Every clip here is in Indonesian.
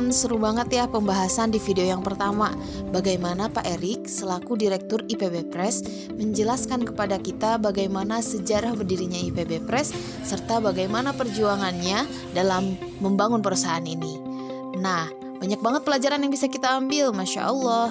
teman-teman, seru banget ya pembahasan di video yang pertama. Bagaimana Pak Erik selaku Direktur IPB Press menjelaskan kepada kita bagaimana sejarah berdirinya IPB Press serta bagaimana perjuangannya dalam membangun perusahaan ini. Nah, banyak banget pelajaran yang bisa kita ambil, Masya Allah.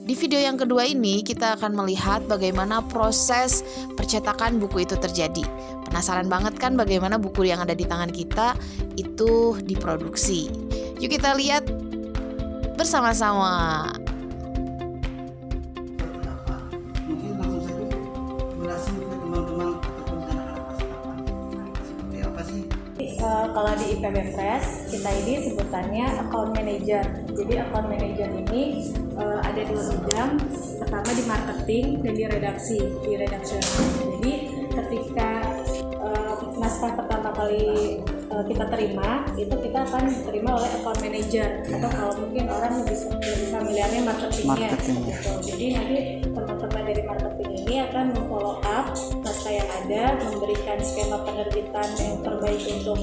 Di video yang kedua ini kita akan melihat bagaimana proses percetakan buku itu terjadi. Penasaran banget kan bagaimana buku yang ada di tangan kita itu diproduksi. Yuk kita lihat bersama-sama. Mungkin langsung saja jelasin ke teman-teman ataupun anak-anak percetakan. Seperti apa sih? Kalau di IPB Press kita ini sebutannya account manager. Jadi account manager ini ada dua bidang, pertama di marketing dan di redaksi, di redaksional. Jadi ketika naskah pertama kali kita terima, itu kita akan diterima oleh account manager atau kalau mungkin orang lebih familiarnya marketingnya. Gitu. Jadi nanti teman-teman dari marketing ini akan memfollow up naskah yang ada, memberikan skema penerbitan yang terbaik untuk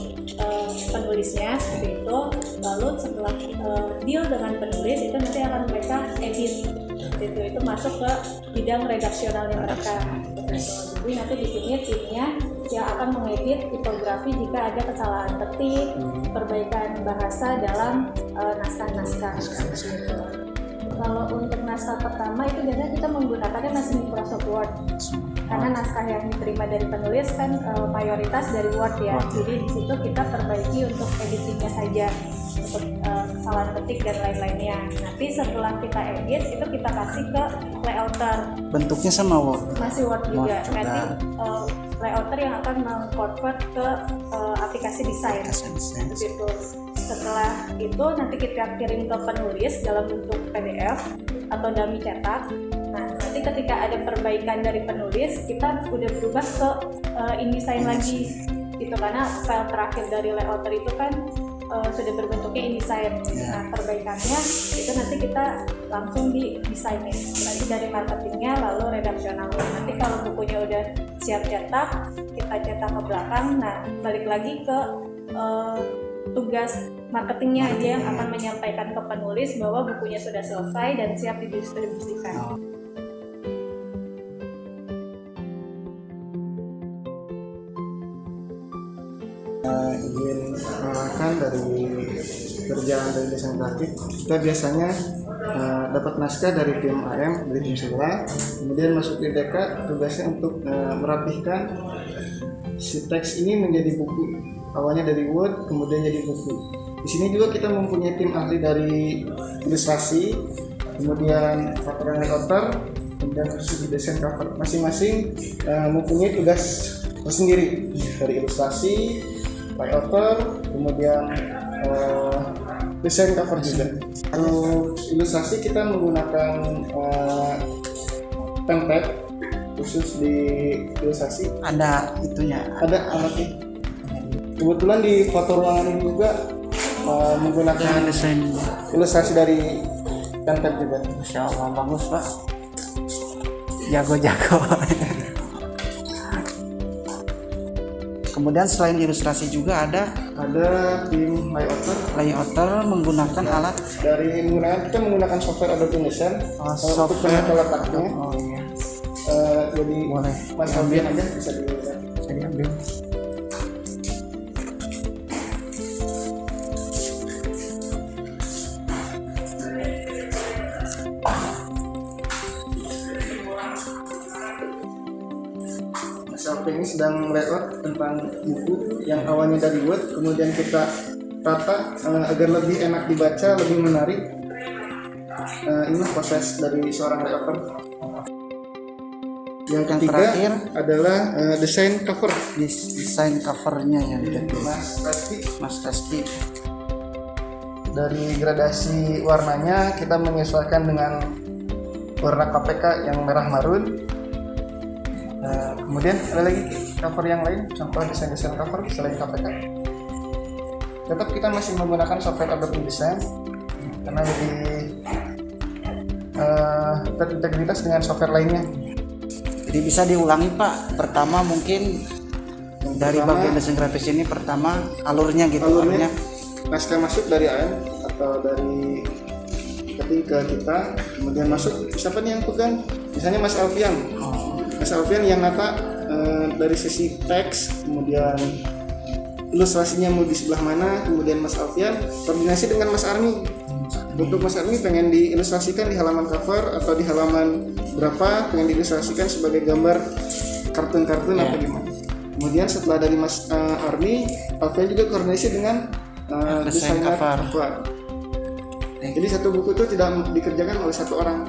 penulisnya seperti itu. Lalu setelah deal dengan penulis itu nanti akan mereka edit. Itu masuk ke bidang redaksionalnya mereka. Jadi nanti di sini timnya yang akan mengedit tipografi jika ada kesalahan ketik, perbaikan bahasa dalam naskah-naskah. Gitu. Kalau untuk naskah pertama itu biasanya kita menggunakannya masih Microsoft Word karena naskah yang diterima dari penulis kan mayoritas dari Word ya. Jadi di situ kita perbaiki untuk editingnya saja, untuk kesalahan ketik dan lain-lainnya. Nanti setelah kita edit itu kita kasih ke layouter. Bentuknya sama Word? Masih Word juga. Nanti layouter yang akan meng-convert ke aplikasi desain. Gitu. Setelah itu nanti kita kirim ke penulis dalam bentuk PDF atau dummy cetak. Nah, nanti ketika ada perbaikan dari penulis, kita udah berubah ke InDesign lagi. Gitu, karena file terakhir dari layouter itu kan sudah berbentuknya InDesign. Nah, perbaikannya itu nanti kita langsung di desainnya. Nanti dari marketingnya lalu redaksionalnya. Nanti kalau bukunya udah siap cetak, kita cetak ke belakang. Nah, balik lagi ke tugas marketingnya aja yang akan menyampaikan ke penulis bahwa bukunya sudah selesai dan siap didistribusikan. Izin mengenalkan dari kerjaan dari desain grafik, kita biasanya dapat naskah dari tim AM, dari tim sebelah, kemudian masuk di DK, tugasnya untuk merapihkan si teks ini menjadi buku. Awalnya dari Word, kemudian jadi buku. Di sini juga kita mempunyai tim ahli dari ilustrasi, kemudian pattern layouter, kemudian khusus desain cover. Masing-masing mempunyai tugas tersendiri dari ilustrasi, layouter, kemudian desain cover juga. Untuk ilustrasi kita menggunakan template khusus di ilustrasi. Ada itunya? Ada alatnya. Kebetulan di foto ruangan ini juga menggunakan desain ilustrasi dari template juga. Masya Allah, bagus Pak, jago-jago. Kemudian selain ilustrasi juga ada tim layouter menggunakan alat kita menggunakan software Adobe InDesign untuk penata letaknya. Iya. Jadi boleh Mas Albian aja bisa dilihat. Bisa diambil. Ini sedang layout tentang buku yang awalnya dari Word, kemudian kita tata agar lebih enak dibaca, lebih menarik. Ini proses dari seorang layouter. Yang ketiga terakhir adalah desain cover. Desain covernya yang jadi Mas Reski. Dari gradasi warnanya kita menyesuaikan dengan warna KPK yang merah marun. Kemudian ada lagi cover yang lain, contoh desain-desain cover selain KPK. Tetap kita masih menggunakan software Adobe InDesign karena lebih terintegritas dengan software lainnya. Jadi bisa diulangi Pak. Pertama mungkin dari bagian desain grafis ini, pertama alurnya gitu. Alurnya naskah masuk dari AM atau dari keting ke kita, kemudian masuk siapa nih yang pegang? Misalnya Mas Alfian. Mas Alfian yang nata dari sisi teks, kemudian ilustrasinya mau di sebelah mana, kemudian Mas Alfian koordinasi dengan Mas Armi. Untuk Mas Armi pengen diilustrasikan di halaman cover atau di halaman berapa, pengen diilustrasikan sebagai gambar kartun-kartun atau gimana. Kemudian setelah dari Mas Armi, Alfian juga koordinasi dengan desainer cover. Jadi satu buku itu tidak dikerjakan oleh satu orang.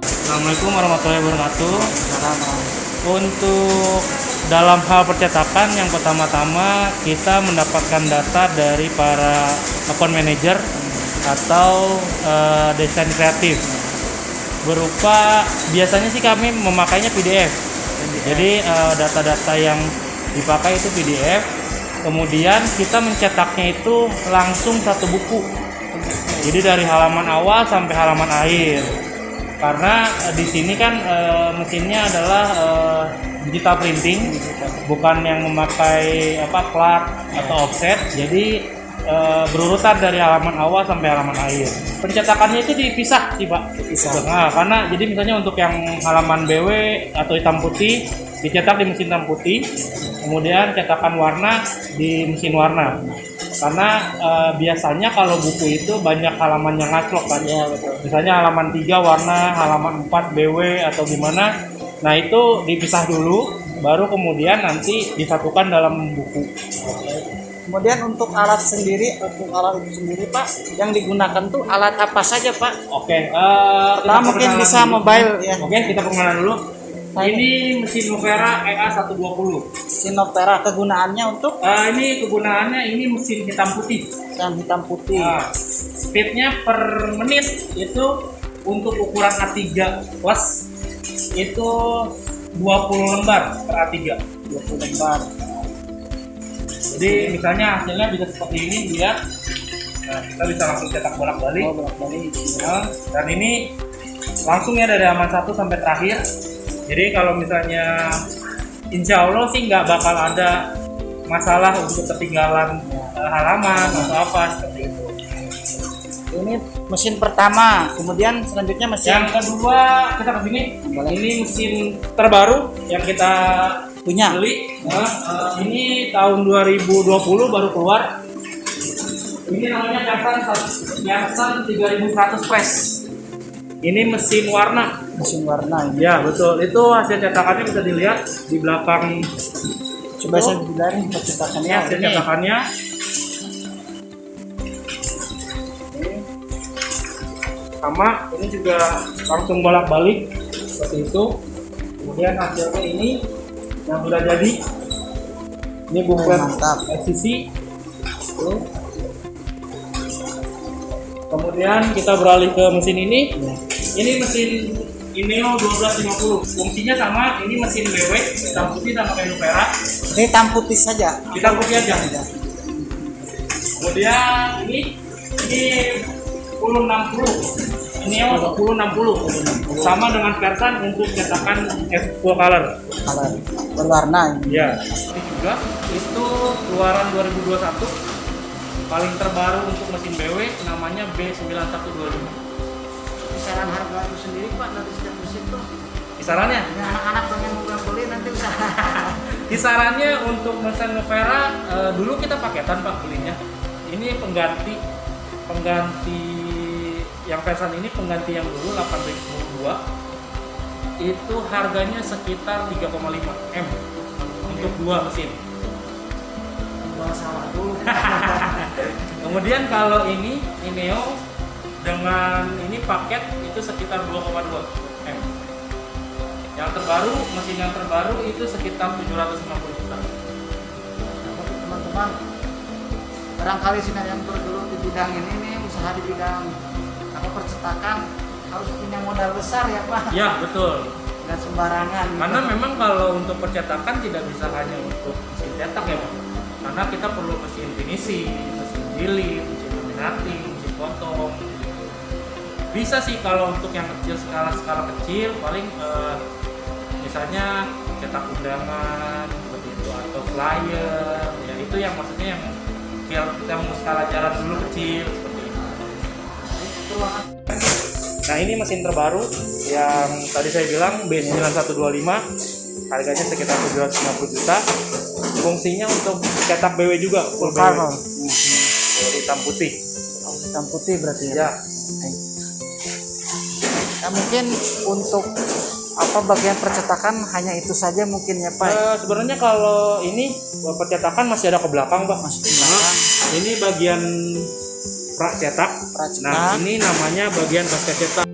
Assalamualaikum warahmatullahi wabarakatuh. Untuk dalam hal percetakan, yang pertama-tama kita mendapatkan data dari para account manager atau desain kreatif berupa, biasanya sih kami memakainya PDF. Jadi data-data yang dipakai itu PDF. Kemudian kita mencetaknya itu langsung satu buku. Jadi dari halaman awal sampai halaman akhir. Karena di sini kan mesinnya adalah digital printing, bukan yang memakai plat atau offset. Jadi berurutan dari halaman awal sampai halaman akhir. Pencetakannya itu dipisah sih Pak. Nah, karena jadi misalnya untuk yang halaman BW atau hitam putih dicetak di mesin hitam putih, kemudian cetakan warna di mesin warna. Karena biasanya kalau buku itu banyak halaman yang ngaclok kan ya, misalnya halaman 3 warna, halaman 4 BW atau gimana. Nah itu dipisah dulu, baru kemudian nanti disatukan dalam buku. Kemudian untuk alat itu sendiri Pak, yang digunakan tuh alat apa saja Pak? Oke, Pertama mungkin bisa dulu. mobile ya. Oke, kita perkenalan dulu. Ini mesin Novera EA120. Mesin Novera, kegunaannya untuk Ini kegunaannya ini mesin hitam putih. yang hitam putih. Nah, speednya per menit itu untuk ukuran A3 plus itu 20 lembar per A3. 20 lembar. Jadi misalnya hasilnya bisa seperti ini dia. Nah, kita bisa langsung cetak bolak-balik. Bolak-balik. Nah, dan ini langsung ya dari halaman 1 sampai terakhir. Jadi kalau misalnya insya Allah sih nggak bakal ada masalah untuk ketinggalan halaman atau apa seperti itu. Ini mesin pertama, kemudian selanjutnya mesin Yang kedua kita ke sini. Ini mesin terbaru yang kita punya. beli. Ini tahun 2020 baru keluar. Ini namanya Versan 3100 Flash. Ini mesin warna. Mesin warna ini. Ya betul. Itu hasil cetakannya bisa dilihat di belakang. Coba saya bilangin percetakannya. Ini hasil cetakannya. Sama ini juga langsung bolak-balik seperti itu. Kemudian hasilnya ini yang sudah jadi. Ini buklet Mantap. LCC. Kemudian kita beralih ke mesin ini. Ini mesin Ineo 1250. Fungsinya sama, ini mesin BW, hitam putih sama kayak Novera. Ini hitam putih saja. Hitam putih aja. Kemudian ini 1060. Ineo 1060. Sama dengan Versan untuk cetakan full color. Kalau berwarna ini. Ya. Ini juga itu keluaran 2021. Paling terbaru untuk mesin BW namanya B9125. Kisaran harga itu sendiri Pak dari setiap mesin tuh. Kisarannya? Ini anak-anak pengen mau beli nanti bisa. Kisarannya untuk mesin Novera dulu kita paketan Pak belinya. Ini pengganti yang Versan ini pengganti yang dulu 8002. Itu harganya sekitar 3,5 M untuk dua mesin. Gua salah dulu. Kemudian kalau ini Ineo dengan ini paket itu sekitar 2,2 M. Yang terbaru, mesin yang terbaru itu sekitar 750 juta. Teman-teman, barangkali sih yang bergelut di bidang ini nih, usaha di bidang percetakan harus punya modal besar ya Pak. Ya betul. Nggak sembarangan. Karena memang kalau untuk percetakan tidak bisa hanya untuk mesin cetak ya Pak. Karena kita perlu mesin finishing, mesin jilid, mesin laminating, mesin potong. Bisa sih kalau untuk yang kecil, skala kecil paling misalnya cetak undangan seperti itu atau flyer, ya itu yang maksudnya yang skala jalan dulu kecil seperti itu. Nah ini mesin terbaru yang tadi saya bilang B9125, harganya sekitar 750 juta. Fungsinya untuk cetak BW juga, full BW. Hitam putih. Hitam putih berarti Ya. Ya mungkin untuk apa bagian percetakan hanya itu saja mungkin ya Pak. Sebenarnya kalau ini percetakan masih ada ke belakang, Pak. Masih di belakang. Ini bagian pracetak. Pracetak. Nah, ini namanya bagian pasca cetak.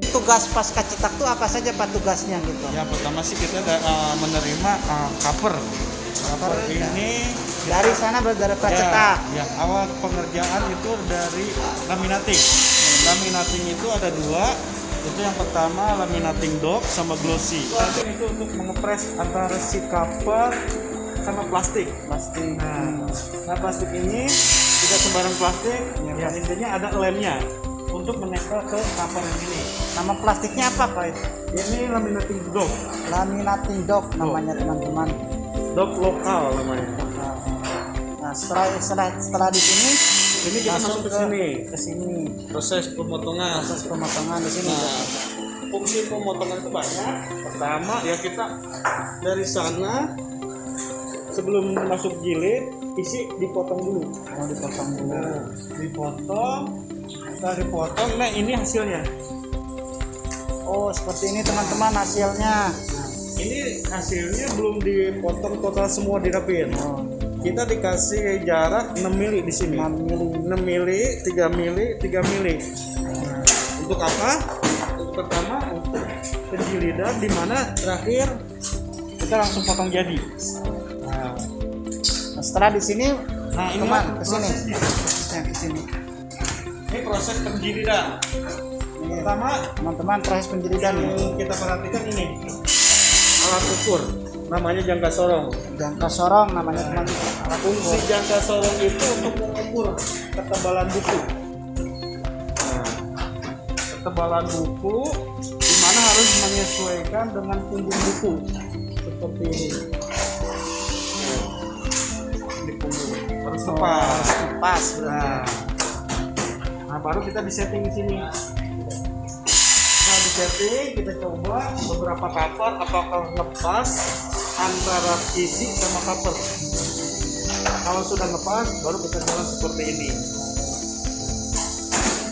Tugas pasca cetak itu apa saja Pak tugasnya gitu? Ya pertama sih kita menerima cover ini Dari sana dari pracetak. ya awal pengerjaan itu dari laminating. Laminating itu ada dua. Itu yang pertama laminating dock sama glossy. Laminating itu untuk mengepres antara si cover sama plastik. Nah plastik ini tidak sembarang plastik. Ya intinya ada lemnya untuk menempel ke cover yang ini. Nama plastiknya apa Pak? Ini laminating dock. Laminating dock namanya teman-teman. Dock lokal namanya. Nah setelah di sini Ini kita masuk ke sini. ke sini Proses pemotongan. proses pemotongan di sini. Nah, fungsi pemotongan itu banyak. Pertama ya kita dari sana sebelum masuk jilid isi dipotong dulu. Dipotong dulu. Nah, dipotong, setelah dipotong, nah ini hasilnya. Oh seperti ini teman-teman hasilnya. Ini hasilnya belum dipotong total semua dirapin. Oh, Kita dikasih jarak 6 mili di sini. 6 mili. 6 mili, 3 mili, 3 mili. Untuk apa? Untuk pertama untuk penjilidan, di mana terakhir kita langsung potong jadi. Nah, setelah di sini Nah ini teman mah ke sini. prosesnya. Prosesnya ke sini. Ini proses penjilidan. Pertama Teman-teman proses penjilidan ya. yang kita perhatikan ini alat ukur, namanya jangka sorong. Jangka sorong namanya teman-teman. Alat Fungsi ukur. jangka sorong itu untuk mengukur ketebalan buku. Nah, ketebalan buku di mana harus menyesuaikan dengan punggung buku seperti ini. Ini punggung harus tepat. Pas Nah, baru kita disetting di sini. Nah, disetting kita coba beberapa cover apakah lepas antara isi sama cover. Kalau sudah lepas, baru kita jalan seperti ini.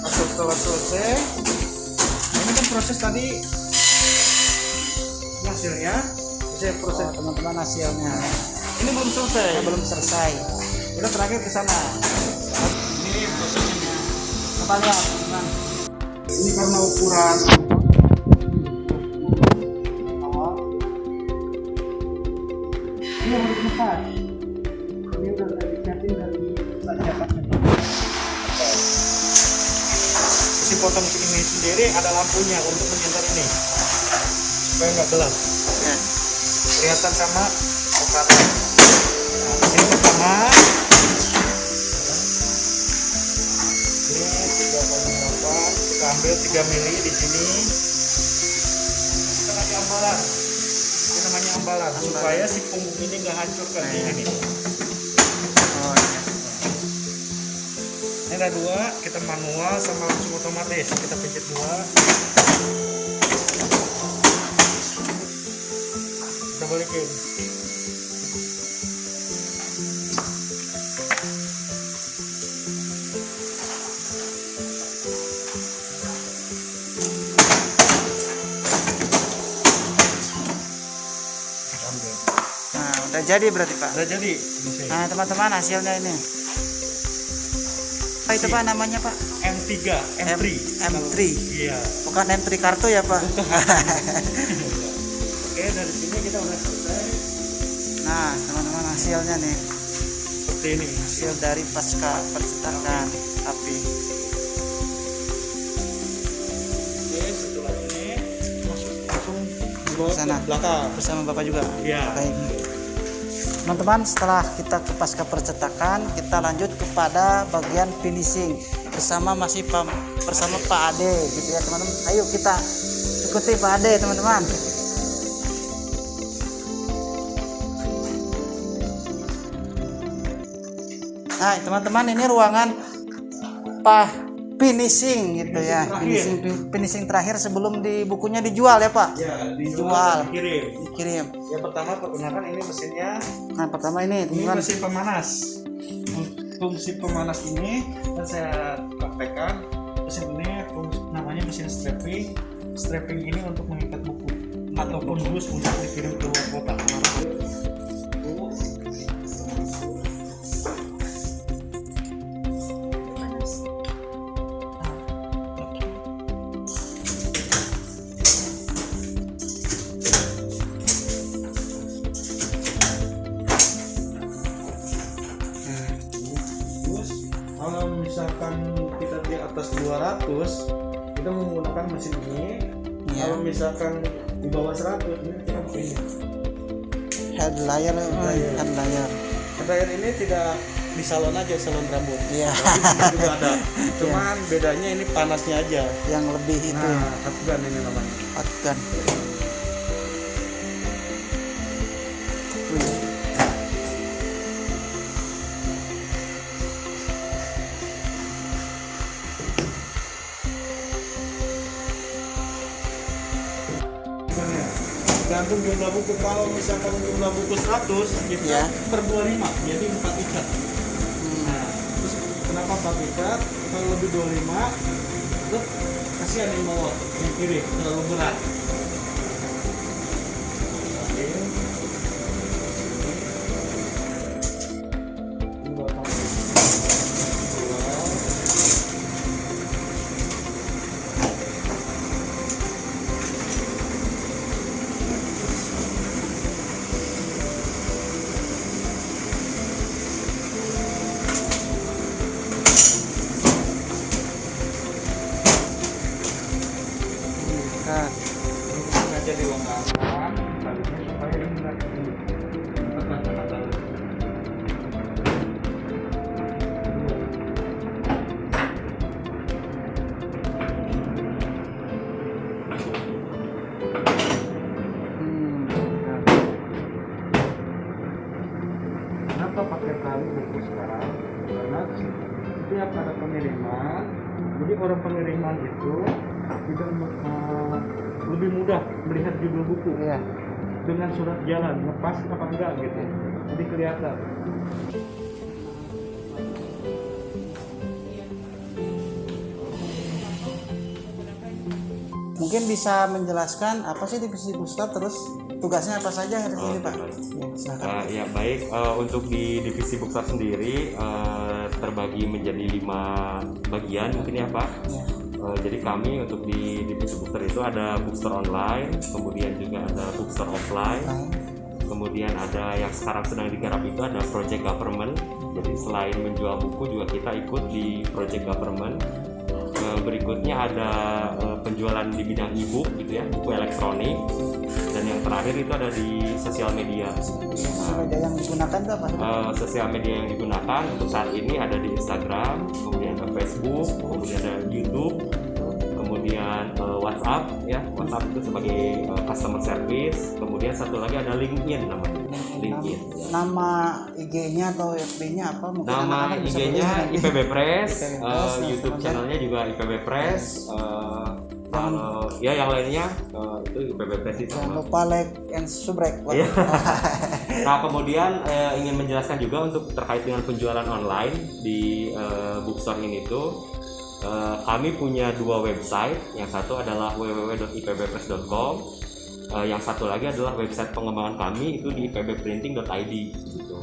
Setelah selesai, ini kan proses tadi hasilnya. Saya proses teman-teman hasilnya. ini belum selesai. Belum selesai. Kita terakhir ke sana. Ini prosesnya. Coba lihat teman. Ini karena ukuran Awal. Ini harus lepas. ini udah setting dari cetaknya. Si potong ini sendiri ada lampunya untuk menyenter ini supaya nggak gelap. Kelihatan sama operator. Nah, ini pertama. Ini 3,8. Kita ambil 3 mili di sini. Kita kasih ambalan. Ini namanya ambalan supaya si punggung ini nggak hancur ke sini. Oh iya. Ini ada dua, kita manual sama langsung otomatis. Kita pencet dua. Kita balikin. Nah, udah jadi berarti Pak. Udah jadi. Nah, teman-teman hasilnya ini. Apa itu Pak namanya Pak? M3, M3. M3. Iya. Bukan M3 kartu ya Pak. Oke, dari sini kita udah selesai. Nah, teman-teman hasilnya nih. Seperti ini. Hasil dari pasca percetakan api. Oke, setelah ini dibawa ke sana. belakang. Bersama Bapak juga. Iya. Baik. Teman-teman, setelah kita ke pasca percetakan, kita lanjut kepada bagian finishing bersama bersama Pak Ade gitu ya teman-teman. Ayo kita ikuti Pak Ade teman-teman. Nah teman-teman, ini ruangan finishing gitu ya, finishing terakhir sebelum bukunya dijual ya Pak. Ya, Dijual. dikirim. Yang pertama pergunakan ini mesinnya. Nah pertama ini Ini teman-teman. mesin pemanas. Fungsi pemanas ini kan saya praktekkan. Mesin ini namanya mesin strapping. Strapping ini untuk mengikat buku ataupun dus untuk dikirim ke luar kota. Terus kalau misalkan kita di atas 200 kita menggunakan mesin ini. Iya. Kalau misalkan di bawah 100 ini kita pakai ini. Head layer. Dryer ini tidak di salon aja, salon rambut. Iya. Tapi di sini juga ada. Cuman bedanya ini panasnya aja. Yang lebih itu Nah, hot gun ini namanya. hot gun. Gantung jumlah buku. Kalau misalkan jumlah buku 100 kita Ya. per 25 jadi 4 ikat. Nah, terus kenapa 4 ikat? Kalau lebih 25 terus kasihan yang bawa yang kiri terlalu berat. Oke. Ini bapak. Nah, Sengaja dilonggarkan talinya supaya ini enggak tekan tali. Kenapa pakai tali buku sekarang? Karena setiap ada pengiriman, jadi orang pengiriman itu tidak lebih mudah melihat judul buku iya. dengan surat jalan lepas apa enggak gitu, jadi kelihatan. Mungkin bisa menjelaskan apa sih divisi booster, terus tugasnya apa saja hari ini Pak? Ya, silakan. Ya baik, untuk di divisi bookstore sendiri terbagi menjadi 5 bagian mungkin ya Pak. Ya. Jadi kami untuk di divisi bookstore itu ada bookstore online, kemudian juga ada bookstore offline, kemudian ada yang sekarang sedang digarap itu ada project government. Jadi selain menjual buku juga kita ikut di project government. Berikutnya ada penjualan di bidang e-book gitu ya, buku elektronik, dan yang terakhir itu ada di sosial media. Media yang digunakan itu apa? Sosial media yang digunakan untuk saat ini ada di Instagram, kemudian ada Facebook, kemudian ada YouTube, kemudian WhatsApp ya, WhatsApp itu sebagai customer service, kemudian satu lagi ada LinkedIn namanya. LinkedIn. Nama IG-nya atau FB-nya apa? Mungkin Nama anak-anak bisa IG-nya beli. IPB Press, IPB Press, YouTube teman-teman. channelnya juga IPB Press. Kalau ya yang lainnya itu IPB Press itu. Jangan lupa like and subscribe. Iya. Nah kemudian ingin menjelaskan juga untuk terkait dengan penjualan online di bookstore ini tuh kami punya 2 website. Yang satu adalah www.ipbpress.com. Yang satu lagi adalah website pengembangan kami itu di ipbprinting.id gitu.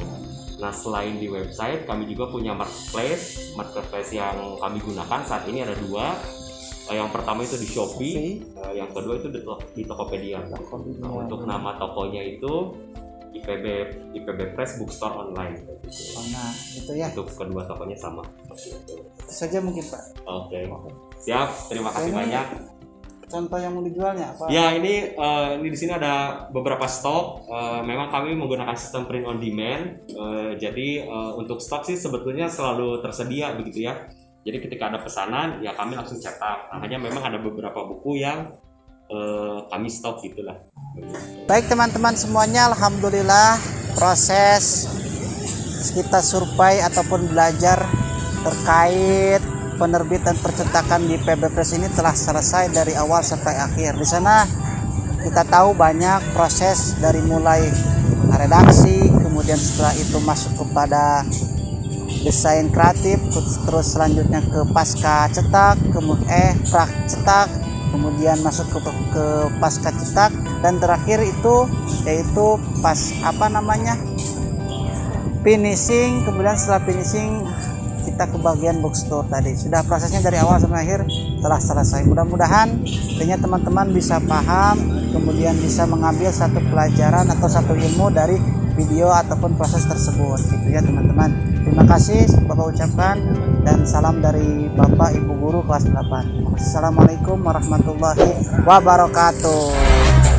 Nah selain di website kami juga punya marketplace yang kami gunakan saat ini ada 2. Yang pertama itu di Shopee, yang kedua itu di Tokopedia. Nah, untuk nama tokonya itu IPB Press Bookstore Online. Nah, itu ya. Untuk kedua tokonya sama. Itu saja mungkin Pak. Oke. Siap. Terima kasih Ini banyak. contoh yang mau dijualnya apa? Ya ini di sini ada beberapa stok. Memang kami menggunakan sistem print on demand. Jadi untuk stok sih sebetulnya selalu tersedia begitu ya. Jadi ketika ada pesanan ya kami langsung cetak. Nah, hanya memang ada beberapa buku yang kami stok gitulah. Baik teman-teman semuanya, alhamdulillah proses kita survei ataupun belajar terkait penerbitan percetakan di PB Press ini telah selesai dari awal sampai akhir. Di sana kita tahu banyak proses dari mulai redaksi, kemudian setelah itu masuk kepada desain kreatif, terus selanjutnya ke pasca cetak, pra cetak, kemudian masuk ke pasca cetak, dan terakhir itu yaitu finishing. Kemudian setelah finishing kita ke bagian bookstore tadi. Sudah prosesnya dari awal sampai akhir telah selesai. Mudah-mudahan artinya teman-teman bisa paham, kemudian bisa mengambil satu pelajaran atau satu ilmu dari video ataupun proses tersebut gitu ya teman-teman. Terima kasih Bapak ucapkan, dan salam dari Bapak Ibu Guru kelas 8. Assalamualaikum warahmatullahi wabarakatuh.